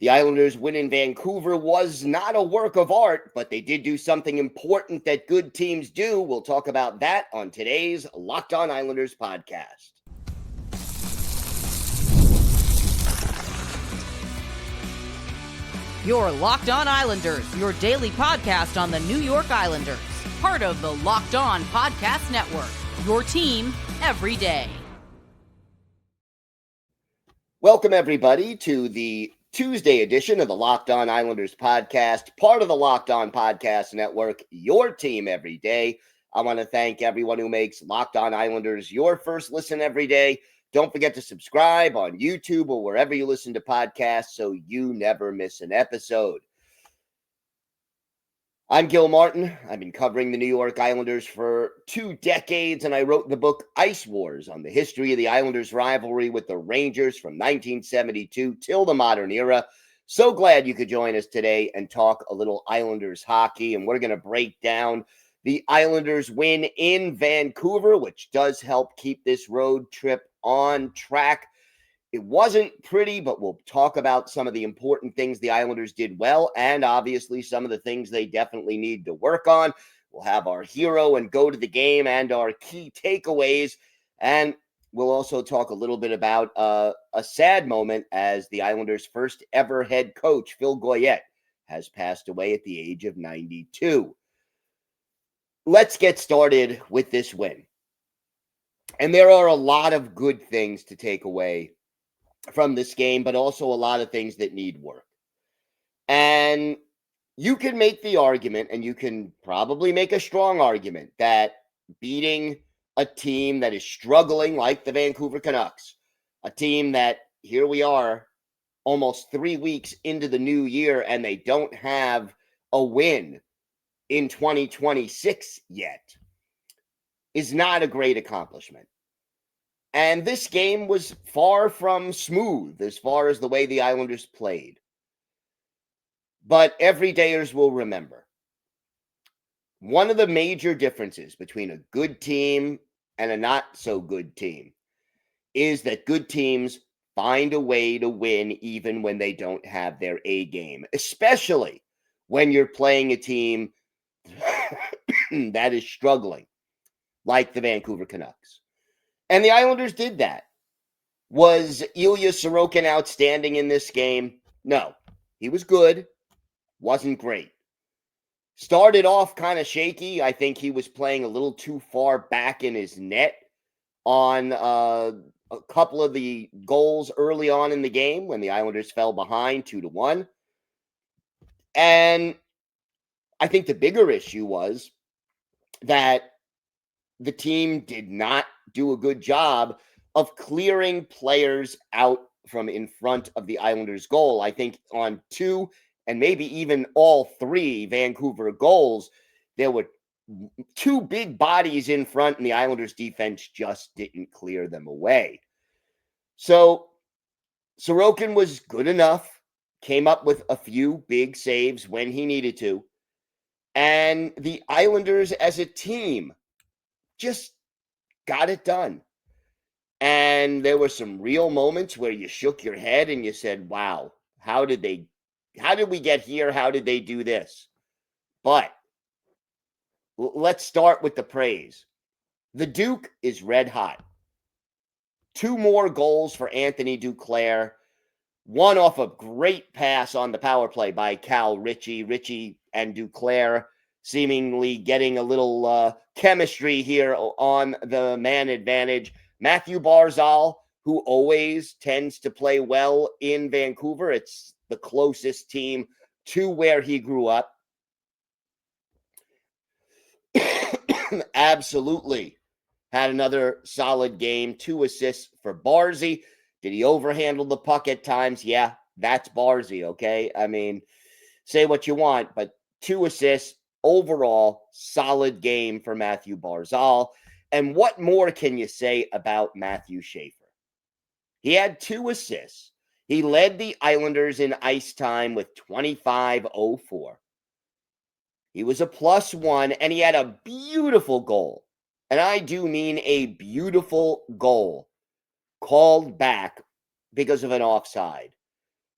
The Islanders' win in Vancouver was not a work of art, but they did do something important that good teams do. We'll talk about that on today's Locked On Islanders podcast. Your Locked On Islanders, your daily podcast on the New York Islanders. Part of the Locked On Podcast Network, your team every day. Welcome, everybody, to the Tuesday edition of the Locked On Islanders podcast, part of the Locked On Podcast Network, your team every day. I want to thank everyone who makes Locked On Islanders your first listen every day. Don't forget to subscribe on YouTube or wherever you listen to podcasts so you never miss an episode. I'm Gil Martin. I've been covering the New York Islanders for 2 decades, and I wrote the book Ice Wars on the history of the Islanders' rivalry with the Rangers from 1972 till the modern era. So glad you could join us today and talk a little Islanders hockey, and we're going to break down the Islanders' win in Vancouver, which does help keep this road trip on track. It wasn't pretty, but we'll talk about some of the important things the Islanders did well and obviously some of the things they definitely need to work on. We'll have our hero and go to the game and our key takeaways. And we'll also talk a little bit about a sad moment as the Islanders' first ever head coach, Phil Goyette, has passed away at the age of 92. Let's get started with this win. And there are a lot of good things to take away from this game, but also a lot of things that need work. And you can make the argument, and you can probably make a strong argument, that beating a team that is struggling like the Vancouver Canucks, a team that, here we are, almost 3 weeks into the new year, and they don't have a win in 2026 yet, is not a great accomplishment. And this game was far from smooth as far as the way the Islanders played. But everydayers will remember. One of the major differences between a good team and a not so good team is that good teams find a way to win even when they don't have their A game, especially when you're playing a team that is struggling, like the Vancouver Canucks. And the Islanders did that. Was Ilya Sorokin outstanding in this game? No. He was good. Wasn't great. Started off kind of shaky. I think he was playing a little too far back in his net on a couple of the goals early on in the game when the Islanders fell behind 2-1. And I think the bigger issue was that the team did not do a good job of clearing players out from in front of the Islanders' goal. I think on 2 and maybe even all 3 Vancouver goals, there were 2 big bodies in front, and the Islanders' defense just didn't clear them away. So Sorokin was good enough, came up with a few big saves when he needed to, and the Islanders as a team just got it done. And there were some real moments where you shook your head and you said, wow, how did we get here? How did they do this? But let's start with the praise. The Duke is red hot. 2 more goals for Anthony Duclair. One off a great pass on the power play by Cal Ritchie. Ritchie and Duclair seemingly getting a little chemistry here on the man advantage. Matthew Barzal, who always tends to play well in Vancouver. It's the closest team to where he grew up. Absolutely had another solid game. 2 assists for Barzy. Did he overhandle the puck at times? Yeah, that's Barzy, okay? I mean, say what you want, but 2 assists. Overall, solid game for Matthew Barzal. And what more can you say about Matthew Schaefer? He had 2 assists. He led the Islanders in ice time with 25:04. He was a +1, and he had a beautiful goal. And I do mean a beautiful goal called back because of an offside.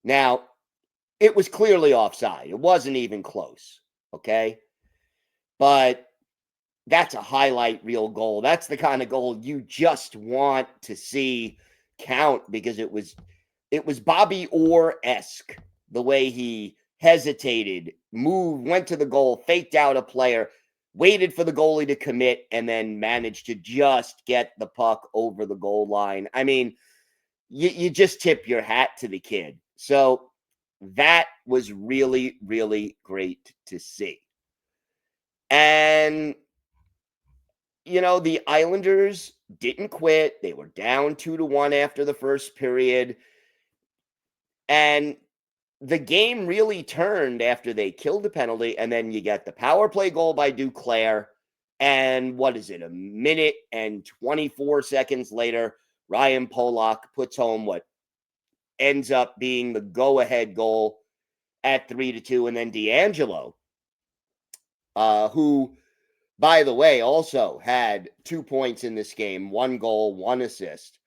Now, It was clearly offside. It wasn't even close, okay? But that's a highlight reel goal. That's the kind of goal you just want to see count because it was Bobby Orr-esque, the way he hesitated, moved, went to the goal, faked out a player, waited for the goalie to commit, and then managed to just get the puck over the goal line. I mean, you just tip your hat to the kid. So that was really, really great to see. And, you know, the Islanders didn't quit. They were down 2-1 after the first period. And the game really turned after they killed the penalty. And then you get the power play goal by Duclair. And what is it? A minute and 24 seconds later, Ryan Pollock puts home what ends up being the go-ahead goal at 3-2. And then D'Angelo, who, by the way, also had 2 points in this game, 1 goal, 1 assist,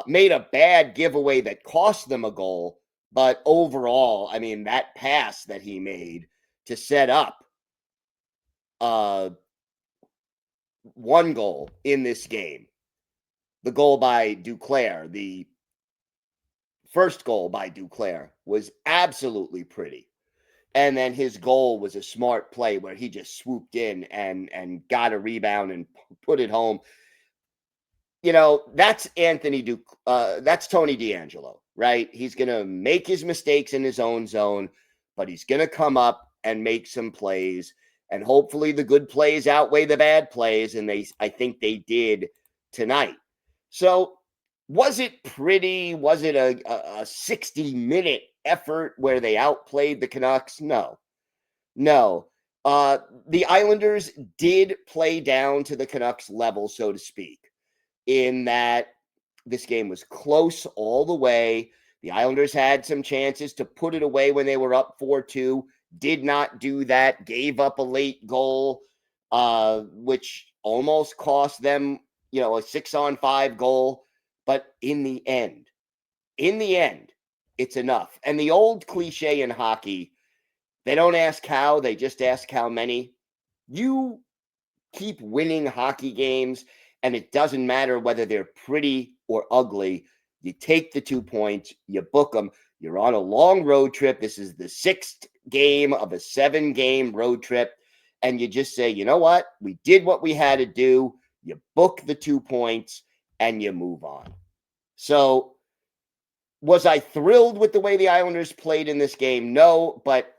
made a bad giveaway that cost them a goal. But overall, I mean, that pass that he made to set up 1 goal in this game, the goal by Duclair, the first goal by Duclair, was absolutely pretty. And then his goal was a smart play where he just swooped in and got a rebound and put it home. You know, that's that's Tony D'Angelo, right? He's going to make his mistakes in his own zone, but he's going to come up and make some plays. And hopefully the good plays outweigh the bad plays. And I think they did tonight. So was it pretty? Was it a 60-minute effort where they outplayed the Canucks? No. The Islanders did play down to the Canucks level, so to speak, in that this game was close all the way. The Islanders had some chances to put it away when they were up 4-2, did not do that, gave up a late goal, which almost cost them, you know, a 6-on-5 goal. But in the end, it's enough. And the old cliche in hockey, they don't ask how, they just ask how many. You keep winning hockey games, and it doesn't matter whether they're pretty or ugly. You take the 2 points, you book them. You're on a long road trip. This is the 6th game of a 7-game road trip. And you just say, you know what? We did what we had to do. You book the 2 points and you move on. So was I thrilled with the way the Islanders played in this game? No, but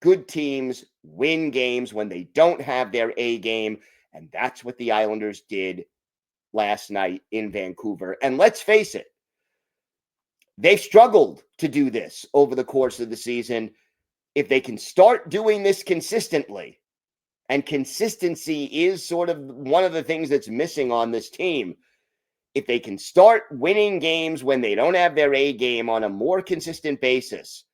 good teams win games when they don't have their A game. And that's what the Islanders did last night in Vancouver. And let's face it, they've struggled to do this over the course of the season. If they can start doing this consistently, and consistency is sort of one of the things that's missing on this team, if they can start winning games when they don't have their A game on a more consistent basis,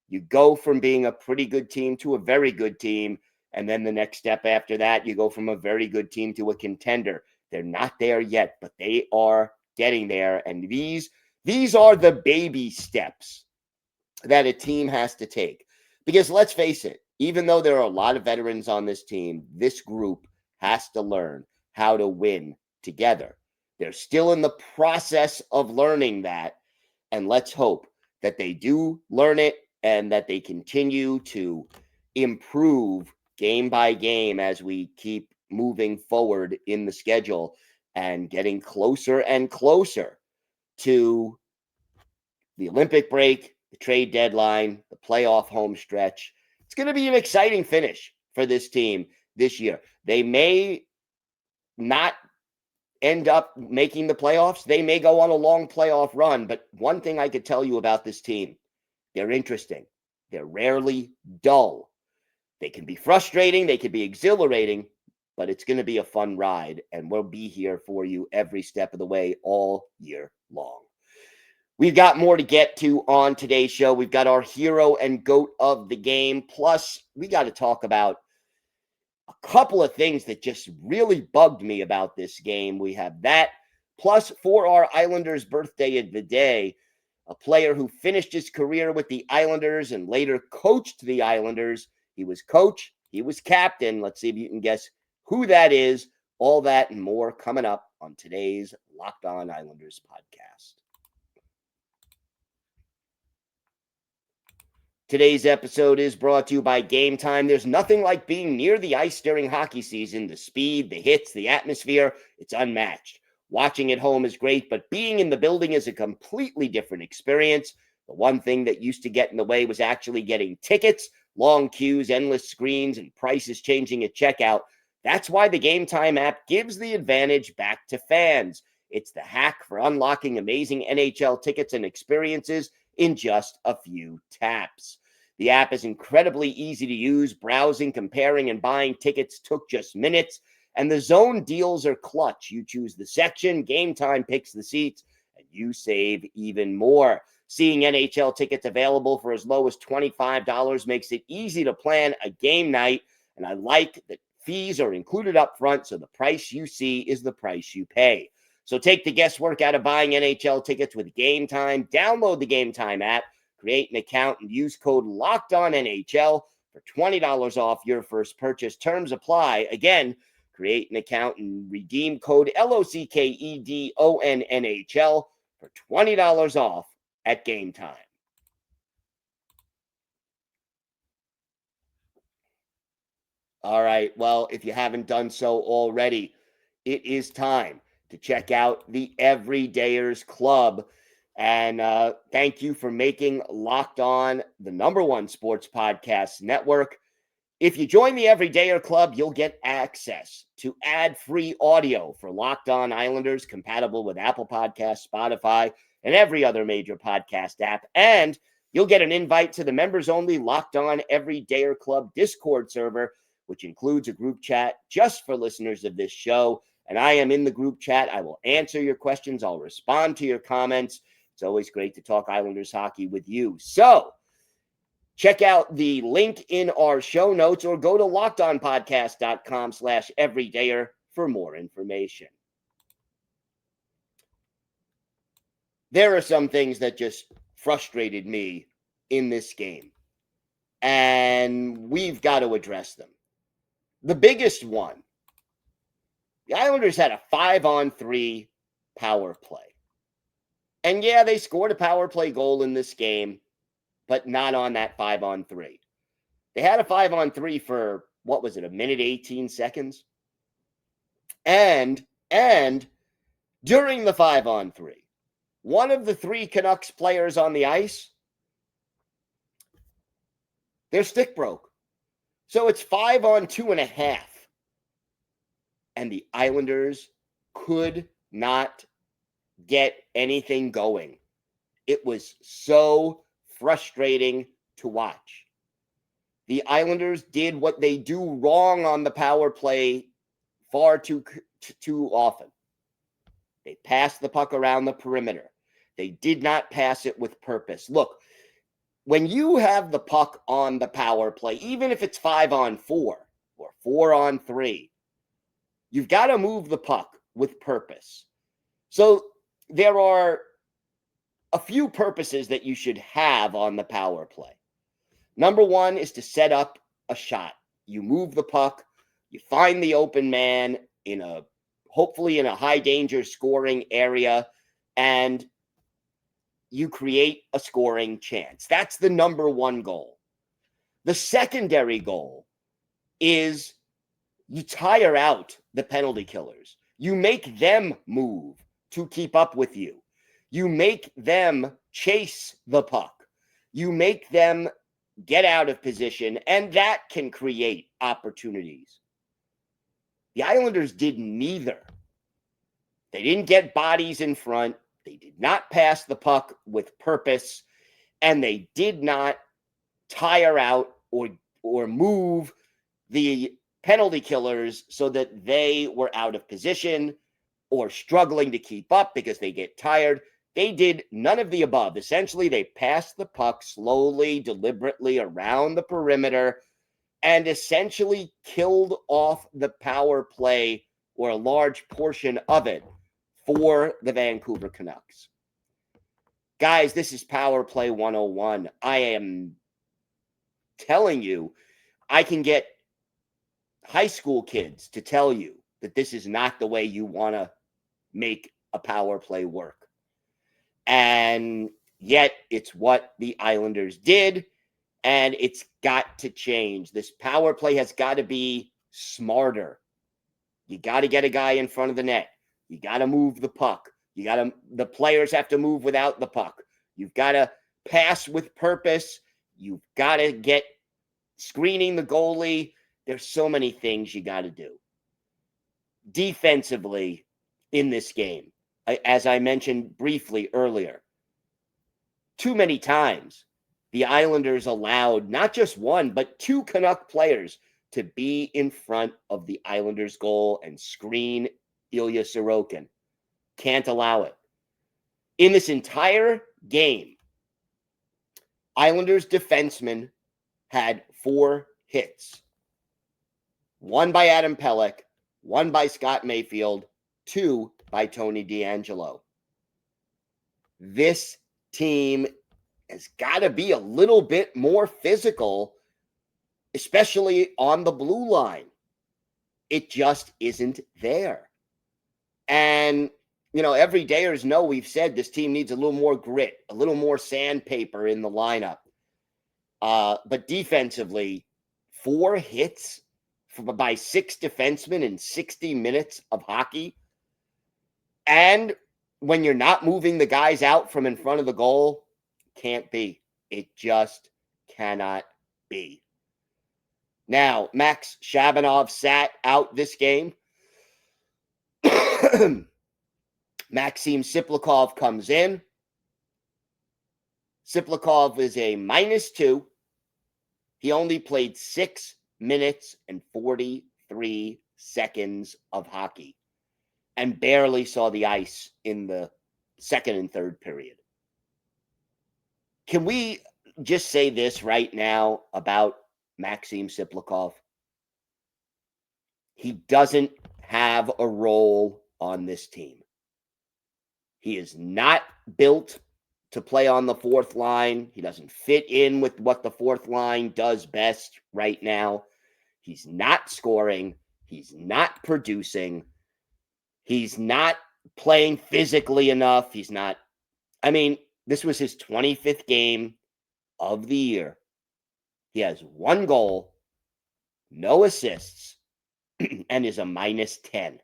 you go from being a pretty good team to a very good team. And then the next step after that, you go from a very good team to a contender. They're not there yet, but they are getting there. And these are the baby steps that a team has to take. Because let's face it, even though there are a lot of veterans on this team, this group has to learn how to win together. They're still in the process of learning that. And let's hope that they do learn it and that they continue to improve game by game as we keep moving forward in the schedule and getting closer and closer to the Olympic break, the trade deadline, the playoff home stretch. It's going to be an exciting finish for this team this year. They may not end up making the playoffs. They may go on a long playoff run. But one thing I could tell you about this team, they're interesting. They're rarely dull. They can be frustrating. They can be exhilarating. But it's going to be a fun ride. And we'll be here for you every step of the way all year long. We've got more to get to on today's show. We've got our hero and GOAT of the game. Plus, we got to talk about a couple of things that just really bugged me about this game. We have that. Plus, for our Islanders birthday of the day, a player who finished his career with the Islanders and later coached the Islanders. He was coach, he was captain. Let's see if you can guess who that is. All that and more coming up on today's Locked On Islanders podcast. Today's episode is brought to you by Game Time. There's nothing like being near the ice during hockey season. The speed, the hits, the atmosphere, it's unmatched. Watching at home is great, but being in the building is a completely different experience. The one thing that used to get in the way was actually getting tickets, long queues, endless screens, and prices changing at checkout. That's why the Game Time app gives the advantage back to fans. It's the hack for unlocking amazing NHL tickets and experiences in just a few taps. The app is incredibly easy to use. Browsing, comparing, and buying tickets took just minutes, and the zone deals are clutch. You choose the section, Game Time picks the seats, and you save even more. Seeing NHL tickets available for as low as $25 makes it easy to plan a game night, and I like that fees are included up front, so the price you see is the price you pay. So take the guesswork out of buying NHL tickets with Game Time. Download the Game Time app, create an account, and use code LOCKEDONNHL for $20 off your first purchase. Terms apply. Again, create an account and redeem code LOCKEDONNHL for $20 off at Game Time. All right, well, if you haven't done so already, it is time to check out the Everydayers Club. And thank you for making Locked On the #1 sports podcast network. If you join the Everydayer Club, you'll get access to ad-free audio for Locked On Islanders, compatible with Apple Podcasts, Spotify, and every other major podcast app. And you'll get an invite to the members-only Locked On Everydayer Club Discord server, which includes a group chat just for listeners of this show. And I am in the group chat. I will answer your questions. I'll respond to your comments. It's always great to talk Islanders hockey with you. So check out the link in our show notes or go to lockedonpodcast.com/everydayer for more information. There are some things that just frustrated me in this game, and we've got to address them. The biggest one, the Islanders had a 5-on-3 power play. And yeah, they scored a power play goal in this game, but not on that 5-on-3. They had a 5-on-3 for, what was it, a minute, 18 seconds? And during the 5-on-3, one of the 3 Canucks players on the ice, their stick broke. So it's 5-on-2.5. And the Islanders could not get anything going. It was so frustrating to watch. The Islanders did what they do wrong on the power play far too often. They passed the puck around the perimeter. They did not pass it with purpose. Look, when you have the puck on the power play, even if it's 5-on-4 or 4-on-3, you've got to move the puck with purpose. So there are a few purposes that you should have on the power play. Number one is to set up a shot. You move the puck, you find the open man hopefully in a high danger scoring area, and you create a scoring chance. That's the number one goal. The secondary goal is you tire out the penalty killers. You make them move to keep up with you. You make them chase the puck. You make them get out of position, and that can create opportunities. The Islanders did neither. They didn't get bodies in front. They did not pass the puck with purpose, and they did not tire out or move the penalty killers so that they were out of position or struggling to keep up because they get tired. They did none of the above. Essentially, they passed the puck slowly, deliberately around the perimeter and essentially killed off the power play or a large portion of it for the Vancouver Canucks. Guys, this is Power Play 101. I am telling you, I can get high school kids to tell you that this is not the way you want to make a power play work. And yet it's what the Islanders did, and it's got to change. This power play has got to be smarter. You got to get a guy in front of the net. You got to move the puck. The players have to move without the puck. You've got to pass with purpose. You've got to get screening the goalie. There's so many things you got to do. Defensively in this game, as I mentioned briefly earlier, too many times the Islanders allowed not just one, but two Canuck players to be in front of the Islanders' goal and screen Ilya Sorokin. Can't allow it. In this entire game, Islanders defensemen had 4 hits. 1 by Adam Pelech, 1 by Scott Mayfield, 2 by Tony DeAngelo. This team has got to be a little bit more physical, especially on the blue line. It just isn't there. And, everydayers know we've said this team needs a little more grit, a little more sandpaper in the lineup. But defensively, 4 hits by 6 defensemen in 60 minutes of hockey. And when you're not moving the guys out from in front of the goal, can't be. It just cannot be. Now, Max Shabanov sat out this game. Maxim Tsyplakov comes in. Tsyplakov is a -2. He only played 6 minutes and 43 seconds of hockey and barely saw the ice in the second and third period. Can we just say this right now about Maxim Tsyplakov? He doesn't have a role on this team. He is not built to play on the fourth line. He doesn't fit in with what the fourth line does best right now. He's not scoring. He's not producing. He's not playing physically enough. This was his 25th game of the year. He has 1 goal, no assists, and is a -10.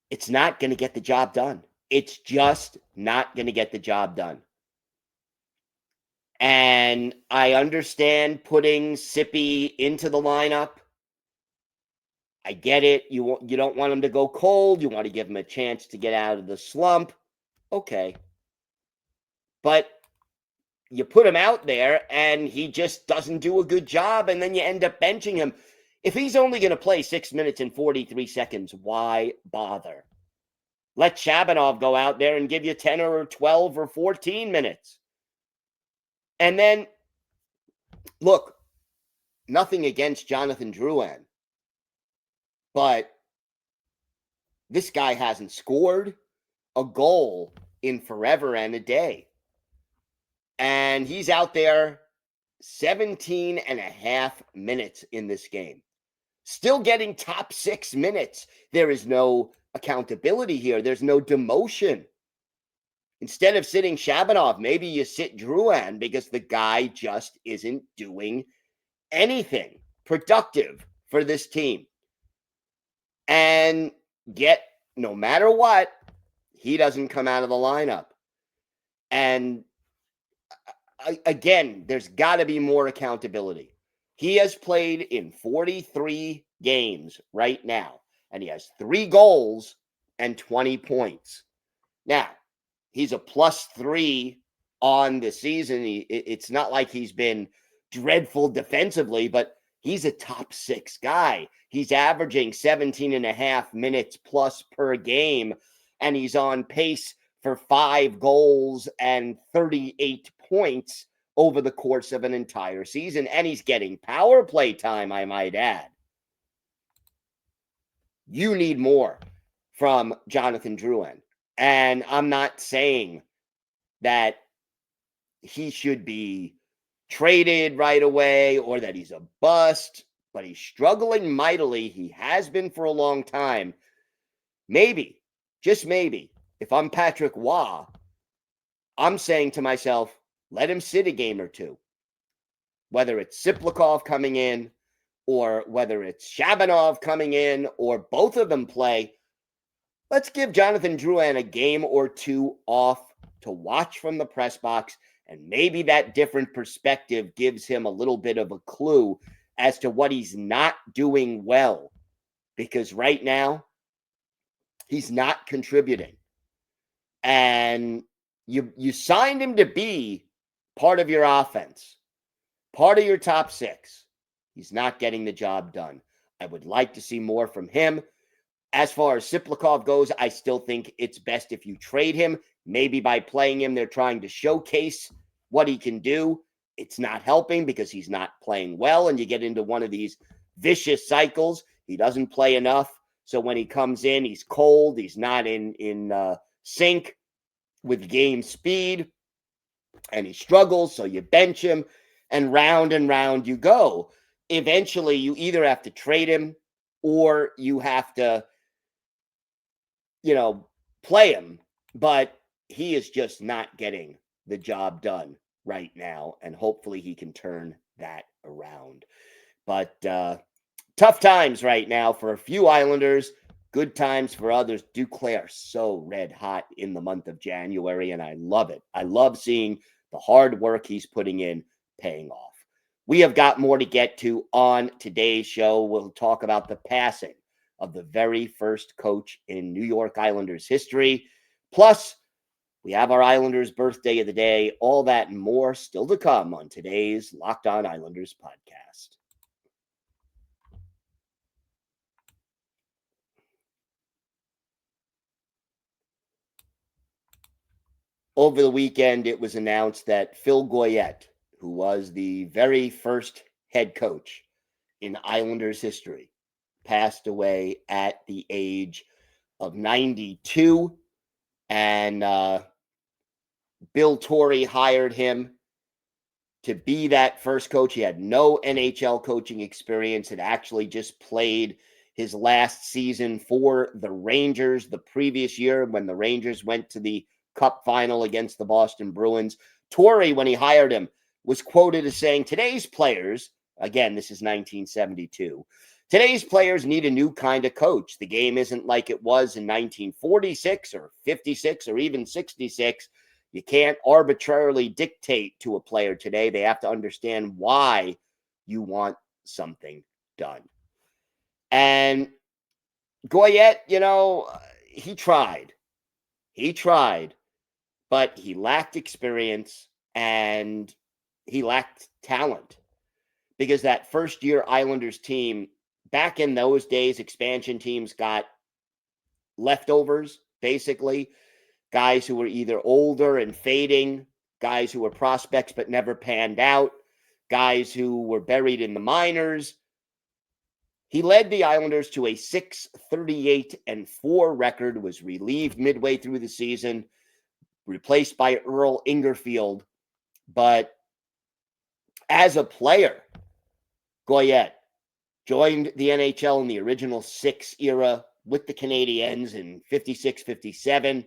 It's not going to get the job done. It's just not going to get the job done. And I understand putting Sippy into the lineup. I get it. You don't want him to go cold. You want to give him a chance to get out of the slump. Okay. But you put him out there and he just doesn't do a good job, and then you end up benching him. If he's only going to play 6 minutes and 43 seconds, why bother? Let Shabanov go out there and give you 10 or 12 or 14 minutes. And then, look, nothing against Jonathan Drouin, but this guy hasn't scored a goal in forever and a day. And he's out there 17 and a half minutes in this game. Still getting top 6 minutes. There is no accountability here. There's no demotion. Instead of sitting Shabanov, maybe you sit Drouin, because the guy just isn't doing anything productive for this team. And yet, no matter what, he doesn't come out of the lineup. And again, there's got to be more accountability. He has played in 43 games right now, and he has 3 goals and 20 points. Now, he's a +3 on the season. It's not like he's been dreadful defensively, but he's a top 6 guy. He's averaging 17 and a half minutes plus per game, and he's on pace for 5 goals and 38 points over the course of an entire season. And he's getting power play time, I might add. You need more. from Jonathan Drouin. And I'm not saying that he should be traded right away or that he's a bust, but he's struggling mightily. He has been for a long time. Maybe, just maybe, if I'm Patrick Waugh, I'm saying to myself, let him sit a game or two. Whether it's Tsyplakov coming in or whether it's Shabanov coming in or both of them play, let's give Jonathan Drouin a game or two off to watch from the press box, and maybe that different perspective gives him a little bit of a clue as to what he's not doing well. Because right now, he's not contributing. And you signed him to be part of your offense, part of your top six. He's not getting the job done. I would like to see more from him. As far as Tsyplakov goes, I still think it's best if you trade him. Maybe by playing him, they're trying to showcase what he can do. It's not helping because he's not playing well, and you get into one of these vicious cycles. He doesn't play enough, so when he comes in, he's cold. He's not in sync with game speed, and he struggles, so you bench him, and round you go. Eventually, you either have to trade him or you have to, play him, but he is just not getting the job done right now, and hopefully he can turn that around. But tough times right now for a few Islanders, good times for others. Duclair so red hot in the month of January, and I love it. I love seeing the hard work he's putting in paying off. We have got more to get to on today's show. We'll talk about the passing of the very first coach in New York Islanders history. Plus, we have our Islanders birthday of the day. All that and more still to come on today's Locked On Islanders podcast. Over the weekend, it was announced that Phil Goyette, who was the very first head coach in Islanders history, passed away at the age of 92. And Bill Torrey hired him to be that first coach. He had no NHL coaching experience, had actually just played his last season for the Rangers the previous year when the Rangers went to the Cup final against the Boston Bruins. Torrey, when he hired him, was quoted as saying, today's players, again, this is 1972, today's players need a new kind of coach. The game isn't like it was in 1946 or 56 or even 66. You can't arbitrarily dictate to a player today. They have to understand why you want something done. And Goyette, he tried. But he lacked experience and he lacked talent, because that first year Islanders team, back in those days, expansion teams got leftovers, basically. Guys who were either older and fading, guys who were prospects but never panned out, guys who were buried in the minors. He led the Islanders to a 6-38-4 record, was relieved midway through the season, replaced by Earl Ingerfield. But as a player, Goyette joined the NHL in the original 6 era with the Canadiens in 56-57.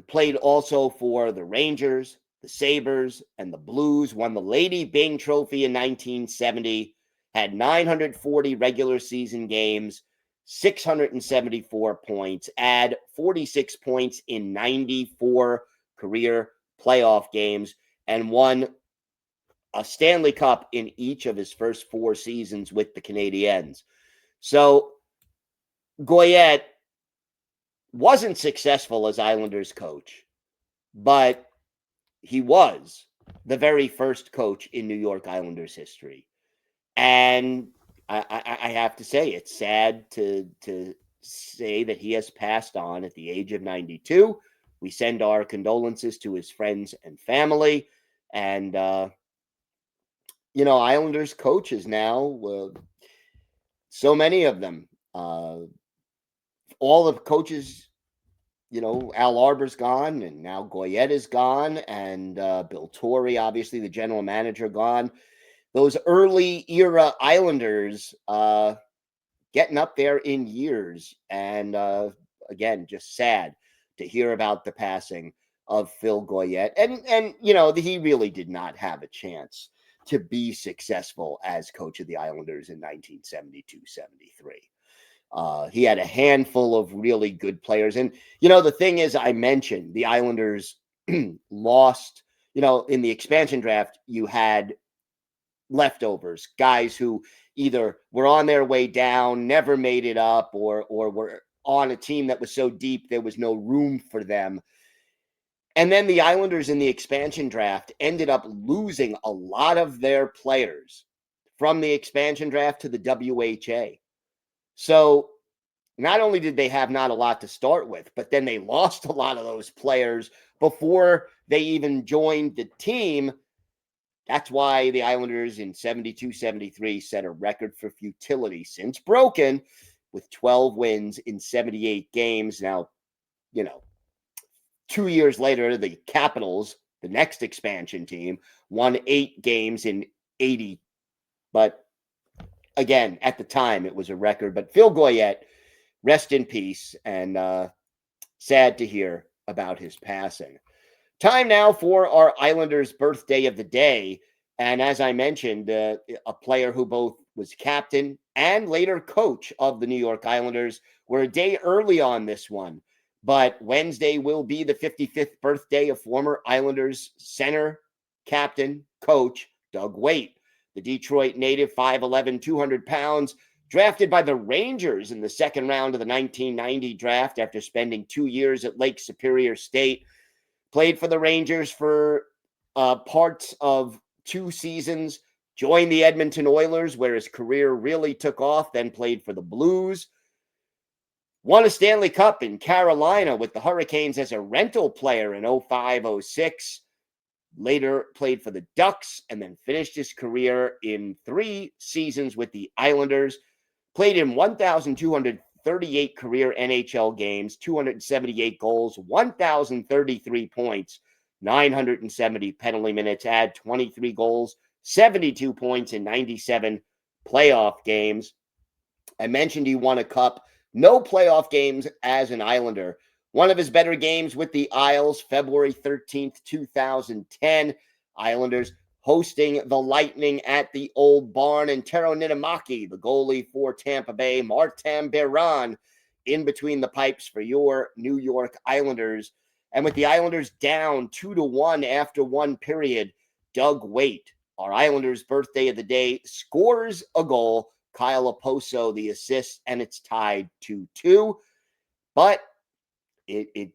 Played also for the Rangers, the Sabres, and the Blues. Won the Lady Byng Trophy in 1970. Had 940 regular season games, 674 points, add 46 points in 94 career playoff games, and won a Stanley Cup in each of his first 4 seasons with the Canadiens. So Goyette wasn't successful as Islanders coach, but he was the very first coach in New York Islanders history. And I have to say, it's sad to say that he has passed on at the age of 92. We send our condolences to his friends and family. And, Islanders coaches now, so many of them, all the coaches, Al Arbor's gone, and now Goyette is gone, and Bill Torrey, obviously the general manager, gone. Those early era Islanders getting up there in years, and again, just sad to hear about the passing of Phil Goyette. And he really did not have a chance to be successful as coach of the Islanders in 1972-73. He had a handful of really good players. And, the thing is, I mentioned the Islanders lost, in the expansion draft, you had leftovers, guys who either were on their way down, never made it up, or were on a team that was so deep there was no room for them. And then the Islanders in the expansion draft ended up losing a lot of their players from the expansion draft to the WHA. So not only did they have not a lot to start with, but then they lost a lot of those players before they even joined the team. That's why the Islanders in 72-73 set a record for futility since broken, with 12 wins in 78 games. Now, 2 years later, the Capitals, the next expansion team, won 8 games in 80. But again, at the time, it was a record. But Phil Goyette, rest in peace, and sad to hear about his passing. Time now for our Islanders birthday of the day. And as I mentioned, a player who both was captain and later coach of the New York Islanders. We're a day early on this one, but Wednesday will be the 55th birthday of former Islanders center, captain, coach Doug Weight, the Detroit native, 5'11", 200 pounds, drafted by the Rangers in the second round of the 1990 draft after spending 2 years at Lake Superior State. Played for the Rangers for parts of 2 seasons, joined the Edmonton Oilers, where his career really took off, then played for the Blues. Won a Stanley Cup in Carolina with the Hurricanes as a rental player in 05-06. Later played for the Ducks and then finished his career in 3 seasons with the Islanders. Played in 1,238 career NHL games, 278 goals, 1,033 points, 970 penalty minutes, had 23 goals, 72 points in 97 playoff games. I mentioned he won a cup, no playoff games as an Islander. One of his better games with the Isles, February 13th, 2010. Islanders hosting the Lightning at the Old Barn, and Tero Niittymaki, the goalie for Tampa Bay, Martin Biron, in between the pipes for your New York Islanders. And with the Islanders down 2-1 after one period, Doug Weight, our Islanders' birthday of the day, scores a goal. Kyle Oposo, the assist, and it's tied 2-2. But it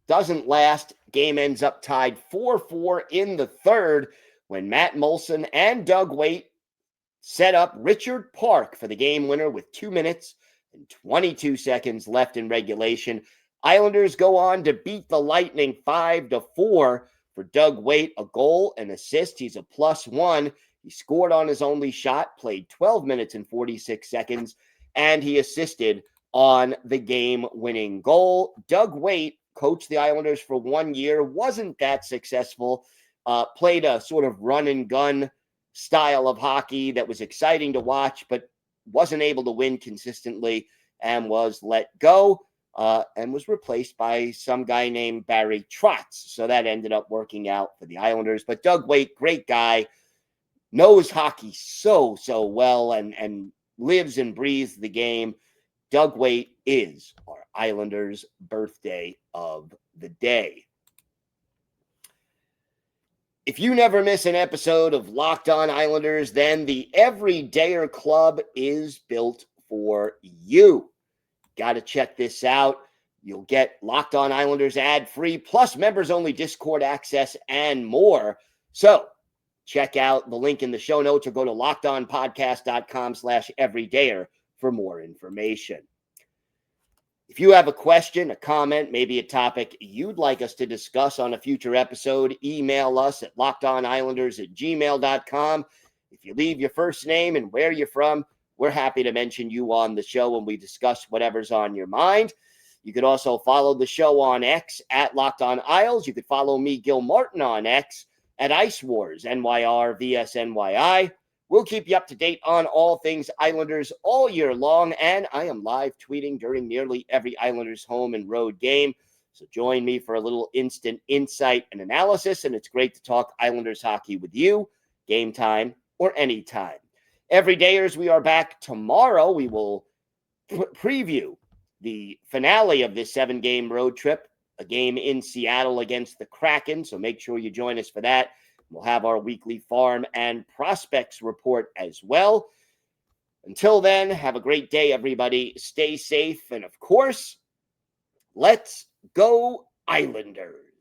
doesn't last. Game ends up tied 4-4 in the third when Matt Molson and Doug Weight set up Richard Park for the game winner with 2 minutes and 22 seconds left in regulation. Islanders go on to beat the Lightning 5-4 for Doug Weight, a goal and assist. He's a +1. He scored on his only shot, played 12 minutes and 46 seconds, and he assisted on the game-winning goal. Doug Weight coached the Islanders for 1 year, wasn't that successful, played a sort of run-and-gun style of hockey that was exciting to watch, but wasn't able to win consistently and was let go and was replaced by some guy named Barry Trotz. So that ended up working out for the Islanders. But Doug Weight, great guy, knows hockey so well and lives and breathes the game. Doug Weight is our Islanders' birthday of the day. If you never miss an episode of Locked On Islanders, then the Everydayer Club is built for you. Got to check this out. You'll get Locked On Islanders ad-free, plus members-only Discord access and more. So check out the link in the show notes or go to lockedonpodcast.com/everydayer for more information. If you have a question, a comment, maybe a topic you'd like us to discuss on a future episode, email us at lockedonislanders@gmail.com. If you leave your first name and where you're from, we're happy to mention you on the show when we discuss whatever's on your mind. You could also follow the show on X at Locked On Isles. You could follow me, Gil Martin, on X at Ice Wars, NYR-VSNYI. We'll keep you up to date on all things Islanders all year long, and I am live tweeting during nearly every Islanders home and road game. So join me for a little instant insight and analysis, and it's great to talk Islanders hockey with you, game time or anytime. Everydayers, we are back tomorrow. We will preview the finale of this 7-game road trip, a game in Seattle against the Kraken, so make sure you join us for that. We'll have our weekly farm and prospects report as well. Until then, have a great day, everybody. Stay safe, and of course, let's go Islanders.